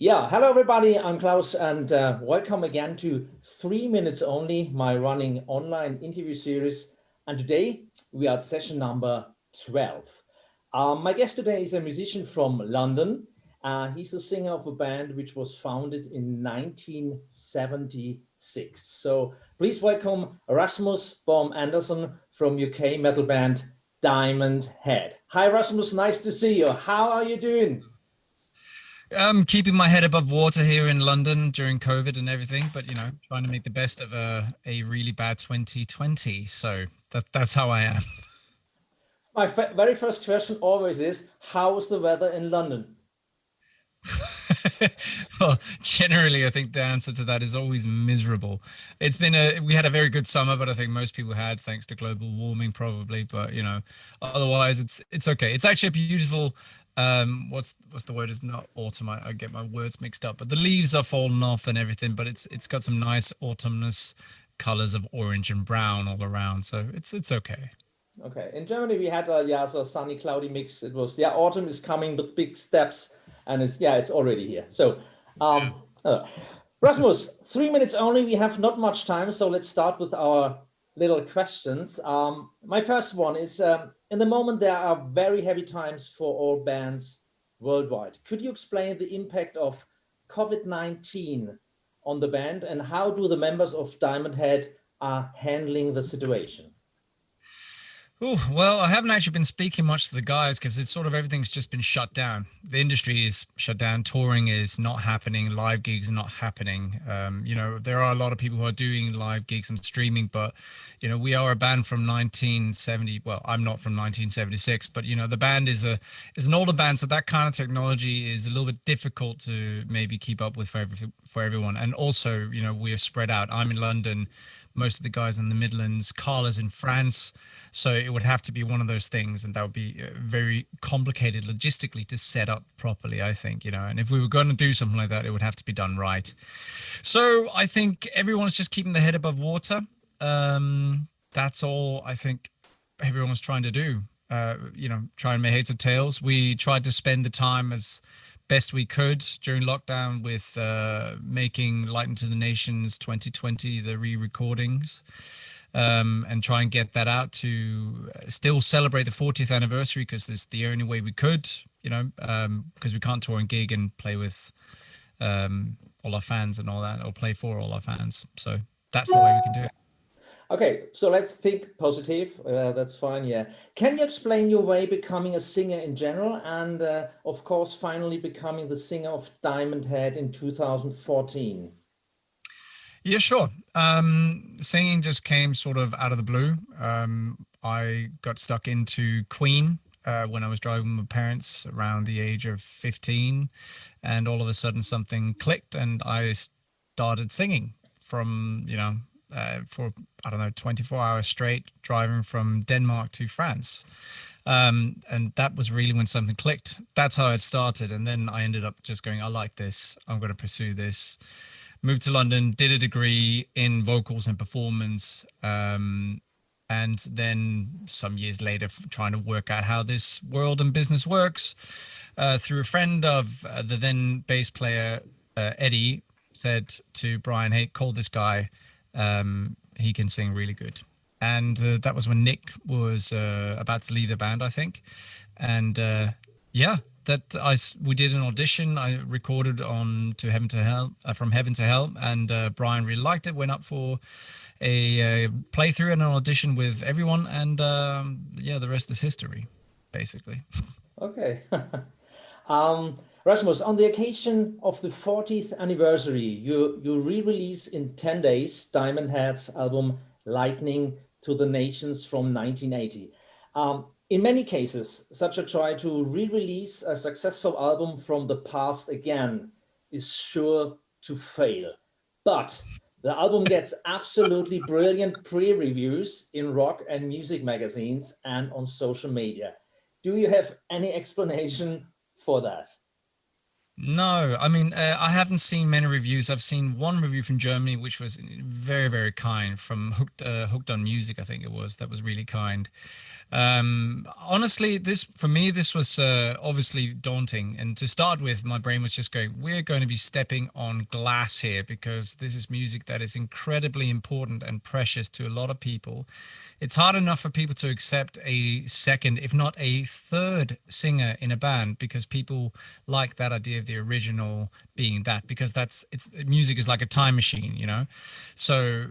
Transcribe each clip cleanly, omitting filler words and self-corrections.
Yeah, hello everybody, I'm Klaus and welcome again to 3 Minutes Only, my running online interview series. And today we are at session number 12. My guest today is a musician from London. He's the singer of a band which was founded in 1976. So please welcome RASMUS BOM ANDERSON from UK metal band Diamond Head. Hi Rasmus, nice to see you. How are you doing? I'm keeping my head above water here in London during COVID and everything, but trying to make the best of a really bad 2020. So that's how I am. My very first question always is, how's the weather in London? Well, generally, I think the answer to that is always miserable. We had a very good summer, but I think most people had, thanks to global warming, probably. But otherwise, it's okay. It's actually a beautiful. What's the word? It's not autumn. I get my words mixed up. But the leaves are falling off and everything. But it's got some nice autumnous colors of orange and brown all around. So it's okay. Okay, in Germany we had a so sunny cloudy mix. It was autumn is coming with big steps, and it's already here. So Rasmus, 3 minutes only. We have not much time, so let's start with our little questions. My first one is, in the moment there are very heavy times for all bands worldwide. Could you explain the impact of COVID-19 on the band, and how do the members of Diamond Head are handling the situation? Oh, well, I haven't actually been speaking much to the guys because it's sort of everything's just been shut down. The industry is shut down. Touring is not happening. Live gigs are not happening. There are a lot of people who are doing live gigs and streaming, but, we are a band from 1970. Well, I'm not from 1976, but, the band is an older band. So that kind of technology is a little bit difficult to maybe keep up with for everyone. And also, we are spread out. I'm in London. Most of the guys in the Midlands, Carl is in France. So it would have to be one of those things, and that would be very complicated logistically to set up properly, I think, and if we were going to do something like that, it would have to be done right. So I think everyone's just keeping their head above water. That's all I think everyone's trying to do, try and make heads or tails. We tried to spend the time as best we could during lockdown with making Light Into the Nations 2020, the re-recordings, and try and get that out to still celebrate the 40th anniversary, because it's the only way we could, because we can't tour and gig and play with all our fans and all that, or play for all our fans. So that's the way we can do it. Okay, so let's think positive. That's fine, yeah. Can you explain your way becoming a singer in general, and of course, finally becoming the singer of Diamond Head in 2014? Yeah, sure. Singing just came sort of out of the blue. I got stuck into Queen when I was driving with my parents around the age of 15, and all of a sudden something clicked and I started singing from, for, 24 hours straight, driving from Denmark to France. And that was really when something clicked. That's how it started. And then I ended up just going, I like this. I'm going to pursue this. Moved to London, did a degree in vocals and performance. And then some years later, trying to work out how this world and business works, through a friend of the then bass player, Eddie, said to Brian, hey, call this guy. He can sing really good. And that was when Nick was about to leave the band, I think. And we did an audition. I recorded on To Heaven to Hell, From Heaven to Hell, and Brian really liked it. Went up for a playthrough and an audition with everyone, and the rest is history, basically. Okay. Rasmus, on the occasion of the 40th anniversary, you re-release in 10 days Diamond Head's album Lightning to the Nations from 1980. In many cases, such a try to re-release a successful album from the past again is sure to fail. But the album gets absolutely brilliant pre-reviews in rock and music magazines and on social media. Do you have any explanation for that? No, I mean, I haven't seen many reviews. I've seen one review from Germany, which was very, very kind, from Hooked on Music, I think it was. That was really kind. Honestly, this for me, this was obviously daunting. And to start with, my brain was just going, we're going to be stepping on glass here because this is music that is incredibly important and precious to a lot of people. It's hard enough for people to accept a second, if not a third singer in a band because people like that idea of the original being that, because music is like a time machine, you know? So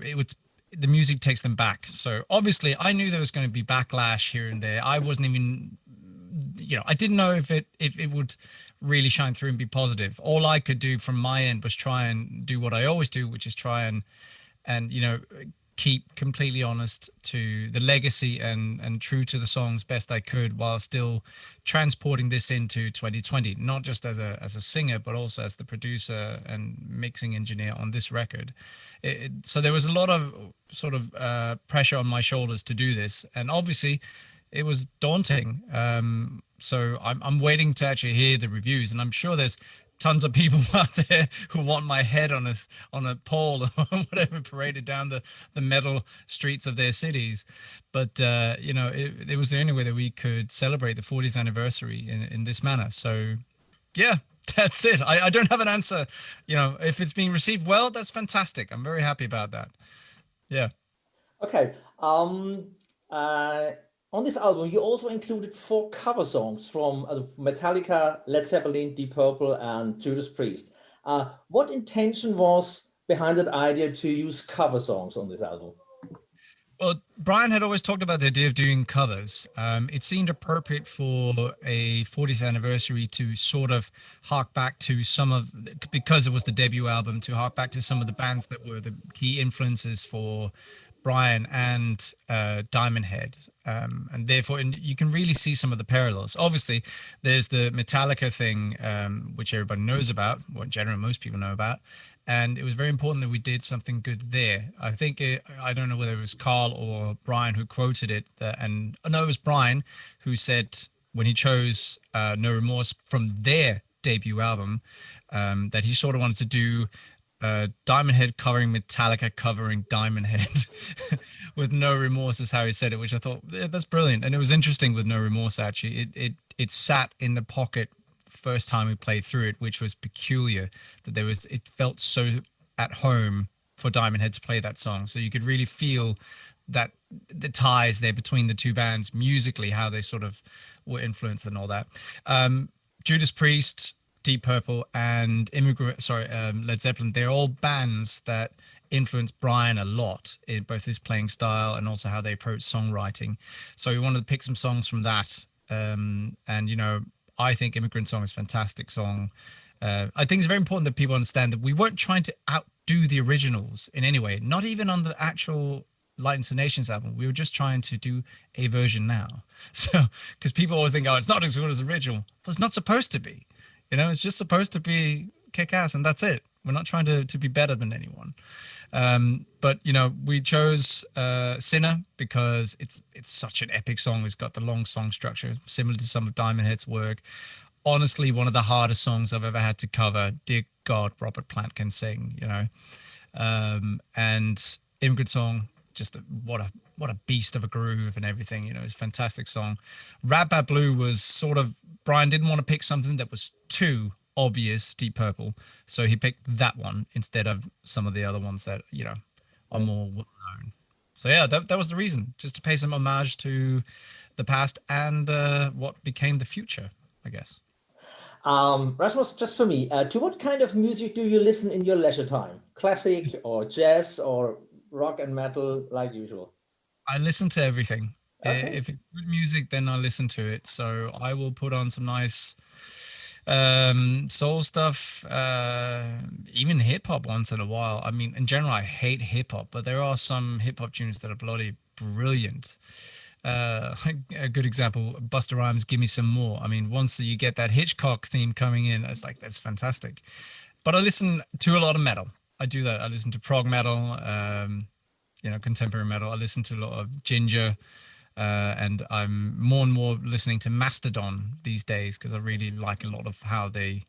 the music takes them back. So obviously I knew there was going to be backlash here and there. I wasn't even, I didn't know if it would really shine through and be positive. All I could do from my end was try and do what I always do, which is try and keep completely honest to the legacy and true to the songs best I could, while still transporting this into 2020, not just as a singer, but also as the producer and mixing engineer on this record. So there was a lot of sort of pressure on my shoulders to do this, and obviously it was daunting. So I'm waiting to actually hear the reviews, and I'm sure there's tons of people out there who want my head on a pole or whatever, paraded down the metal streets of their cities. But it was the only way that we could celebrate the 40th anniversary in this manner. So yeah, that's it. I don't have an answer. If it's being received well, that's fantastic. I'm very happy about that. Yeah. Okay. On this album, you also included 4 cover songs from Metallica, Led Zeppelin, Deep Purple, and Judas Priest. What intention was behind that idea to use cover songs on this album? Well, Brian had always talked about the idea of doing covers. It seemed appropriate for a 40th anniversary to sort of hark back to because it was the debut album, to hark back to some of the bands that were the key influences for Brian and Diamond Head. And therefore, you can really see some of the parallels. Obviously, there's the Metallica thing, which everybody knows about, what generally most people know about. And it was very important that we did something good there. I think, I don't know whether it was Carl or Brian who quoted it. No, it was Brian who said when he chose No Remorse from their debut album, that he sort of wanted to do Diamond Head covering Metallica covering Diamond Head with No Remorse is how he said it, which I thought, yeah, that's brilliant. And it was interesting with No Remorse, actually. It sat in the pocket first time we played through it, which was peculiar, that it felt so at home for Diamond Head to play that song. So you could really feel that the ties there between the two bands musically, how they sort of were influenced and all that. Judas Priest, Deep Purple, and Led Zeppelin, they're all bands that influenced Brian a lot in both his playing style and also how they approach songwriting. So we wanted to pick some songs from that. I think Immigrant Song is a fantastic song. I think it's very important that people understand that we weren't trying to outdo the originals in any way, not even on the actual Light the Nations album. We were just trying to do a version now. So, because people always think, oh, it's not as good as the original. Well, it's not supposed to be. It's just supposed to be kick-ass, and that's it. We're not trying to be better than anyone. But we chose Sinner because it's such an epic song. It's got the long song structure, similar to some of Diamond Head's work. Honestly, one of the hardest songs I've ever had to cover. Dear God, Robert Plant can sing, and Immigrant Song, just what a beast of a groove and everything. It's a fantastic song. Rat Bat Blue was sort of, Brian didn't want to pick something that was too obvious, Deep Purple, so he picked that one instead of some of the other ones that are more well known. So yeah, that was the reason, just to pay some homage to the past and what became the future, I guess. Rasmus, just for me, to what kind of music do you listen in your leisure time? Classic or jazz or rock and metal, like usual? I listen to everything. Okay. If it's good music, then I listen to it. So I will put on some nice soul stuff, even hip hop once in a while. I mean, in general, I hate hip hop, but there are some hip hop tunes that are bloody brilliant. A good example, Busta Rhymes, Give Me Some More. I mean, once you get that Hitchcock theme coming in, it's like, that's fantastic. But I listen to a lot of metal. I do that. I listen to prog metal, contemporary metal. I listen to a lot of Ginger, and I'm more and more listening to Mastodon these days because I really like a lot of how they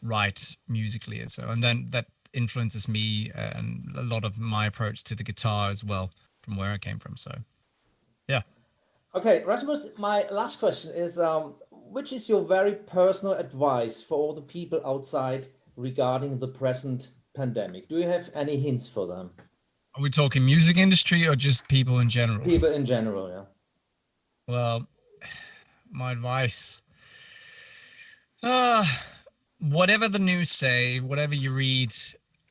write musically. And then that influences me and a lot of my approach to the guitar as well, from where I came from. So, yeah. Okay, Rasmus, my last question is, which is your very personal advice for all the people outside regarding the present pandemic? Do you have any hints for them? Are we talking music industry or just people in general? People in general, yeah. Well, my advice, uh, whatever the news say, whatever you read,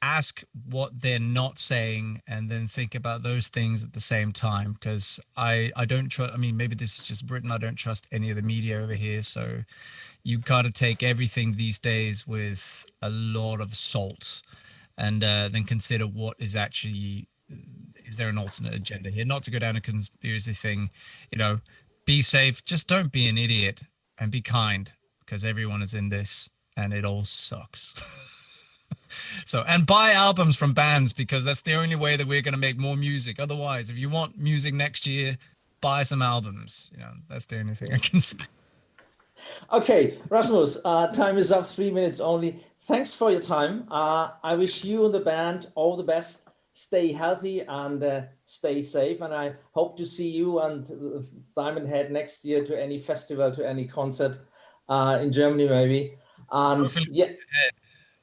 ask what they're not saying and then think about those things at the same time. Because I don't trust, I mean, maybe this is just Britain. I don't trust any of the media over here. So you got to take everything these days with a lot of salt and then consider what is actually, is there an alternate agenda here? Not to go down a conspiracy thing, you know, be safe. Just don't be an idiot and be kind because everyone is in this and it all sucks. So, and buy albums from bands because that's the only way that we're going to make more music. Otherwise, if you want music next year, buy some albums. You know, that's the only thing I can say. Okay, Rasmus, time is up, 3 minutes only. Thanks for your time. I wish you and the band all the best. Stay healthy and stay safe. And I hope to see you and Diamond Head next year to any festival, to any concert in Germany, maybe. And Hopefully, yeah, ahead.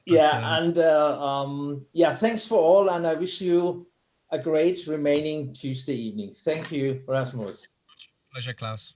But yeah, and yeah, thanks for all. And I wish you a great remaining Tuesday evening. Thank you, Rasmus. pleasure, Klaus.